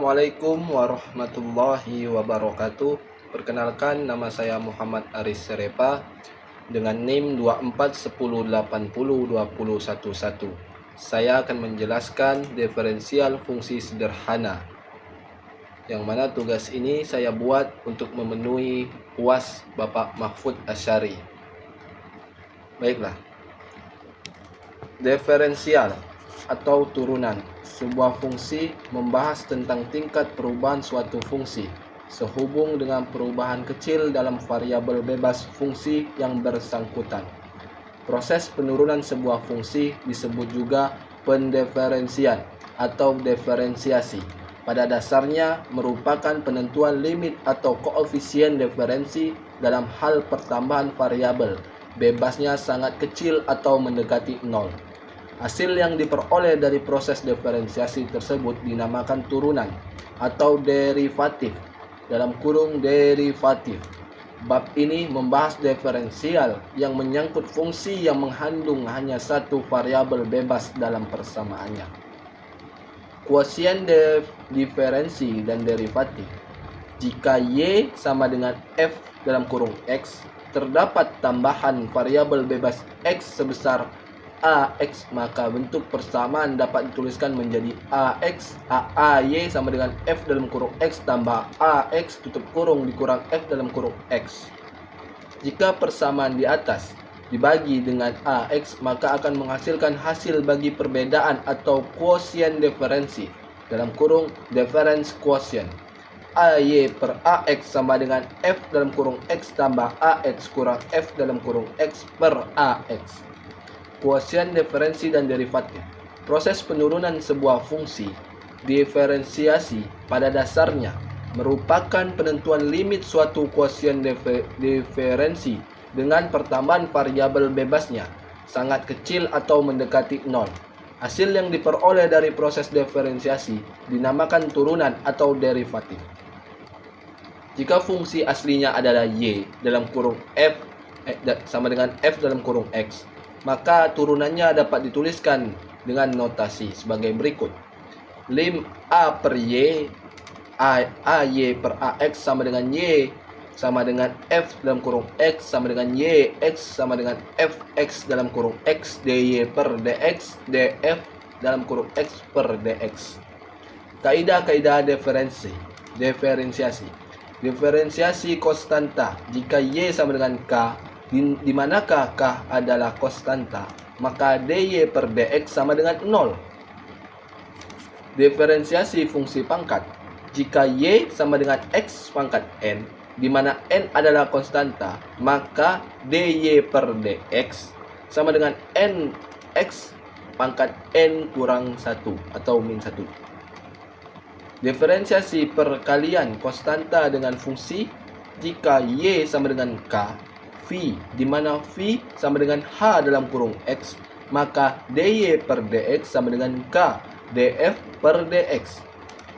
Assalamualaikum warahmatullahi wabarakatuh. Perkenalkan, nama saya Muhammad Aris Serepa dengan NIM 2410802011. Saya akan menjelaskan diferensial fungsi sederhana, yang mana tugas ini saya buat untuk memenuhi UAS Bapak Mahfud Asyari. Baiklah. Diferensial atau turunan. Sebuah fungsi membahas tentang tingkat perubahan suatu fungsi sehubung dengan perubahan kecil dalam variabel bebas fungsi yang bersangkutan. Proses penurunan sebuah fungsi disebut juga pendiferensian atau diferensiasi. Pada dasarnya merupakan penentuan limit atau koefisien diferensi dalam hal pertambahan variabel. Bebasnya sangat kecil atau mendekati nol. Hasil yang diperoleh dari proses diferensiasi tersebut dinamakan turunan atau derivatif (derivatif). Bab ini membahas diferensial yang menyangkut fungsi yang mengandung hanya satu variabel bebas dalam persamaannya. Kuosien diferensi dan derivatif. Jika Y sama dengan F dalam kurung X, terdapat tambahan variabel bebas X sebesar AX, maka bentuk persamaan dapat dituliskan menjadi AX AY sama dengan F dalam kurung X tambah AX tutup kurung dikurang F dalam kurung X. Jika persamaan di atas dibagi dengan AX, maka akan menghasilkan hasil bagi perbedaan atau kuosien diferensi dalam kurung difference quotient. AY per AX sama dengan F dalam kurung X tambah AX kurang F dalam kurung X per AX. Kuosien diferensi dan derivatif. Proses penurunan sebuah fungsi diferensiasi pada dasarnya merupakan penentuan limit suatu kuosien diferensi dengan pertambahan variabel bebasnya sangat kecil atau mendekati nol. Hasil yang diperoleh dari proses diferensiasi dinamakan turunan atau derivatif. Jika fungsi aslinya adalah Y dalam kurung F sama dengan F dalam kurung X, maka turunannya dapat dituliskan dengan notasi sebagai berikut. Lim A per Y, AY per AX sama dengan Y sama dengan F dalam kurung X sama dengan Y, X sama dengan Fx dalam kurung X, dy per dx, df dalam kurung X per dx. Kaidah-kaidah diferensiasi. Diferensiasi konstanta. Jika Y sama dengan K, di manakah K adalah konstanta, maka dy per dx sama dengan 0. Diferensiasi fungsi pangkat. Jika Y sama dengan X pangkat N, di mana N adalah konstanta, maka dy per dx sama dengan Nx pangkat N kurang 1 atau min 1. Diferensiasi perkalian konstanta dengan fungsi. Jika Y sama dengan K, V, di mana V sama dengan H dalam kurung X, maka dy per dx sama dengan K, df per dx.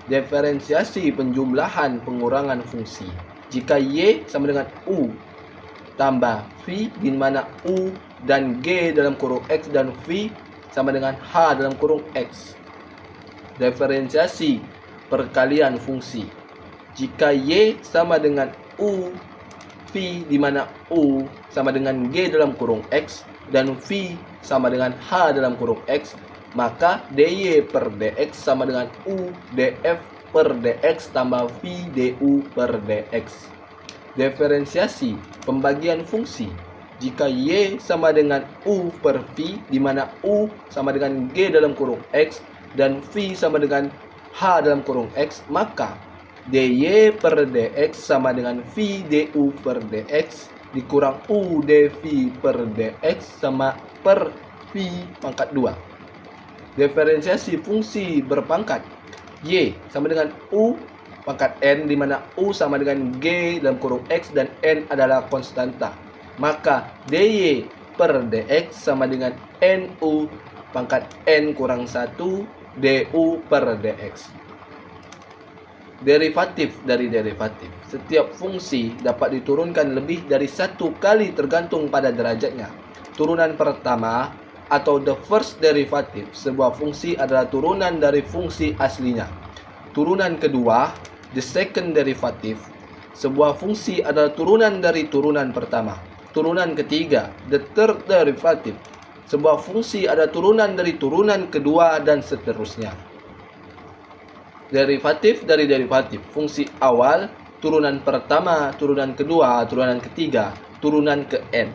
Diferensiasi penjumlahan pengurangan fungsi. Jika Y sama dengan U tambah V, di mana U dan G dalam kurung X dan V sama dengan H dalam kurung X. Diferensiasi perkalian fungsi. Jika Y sama dengan U V, di mana U sama dengan G dalam kurung X dan V sama dengan H dalam kurung X, maka dy per dx sama dengan U df per dx tambah V du per dx. Diferensiasi pembagian fungsi. Jika Y sama dengan U per V, di mana U sama dengan G dalam kurung X dan V sama dengan H dalam kurung X, maka dy per dx sama dengan V du per dx dikurang U dv per dx sama per V pangkat 2. Diferensiasi fungsi berpangkat. Y sama dengan U pangkat N, di mana U sama dengan G dalam kurung X dan N adalah konstanta, maka dy per dx sama dengan Nu pangkat N kurang 1 du per dx. Derivatif dari derivatif. Setiap fungsi dapat diturunkan lebih dari satu kali tergantung pada derajatnya. Turunan pertama atau the first derivative sebuah fungsi adalah turunan dari fungsi aslinya. turunan kedua, the second derivative. Sebuah fungsi adalah turunan dari turunan pertama. Turunan ketiga, the third derivative. Sebuah fungsi adalah turunan dari turunan kedua dan seterusnya. Derivatif dari derivatif. Fungsi awal, turunan pertama, turunan kedua, turunan ketiga, turunan ke n.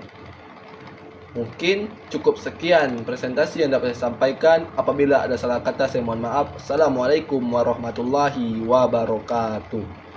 Mungkin cukup sekian presentasi yang dapat saya sampaikan. Apabila ada salah kata, saya mohon maaf. Assalamualaikum warahmatullahi wabarakatuh.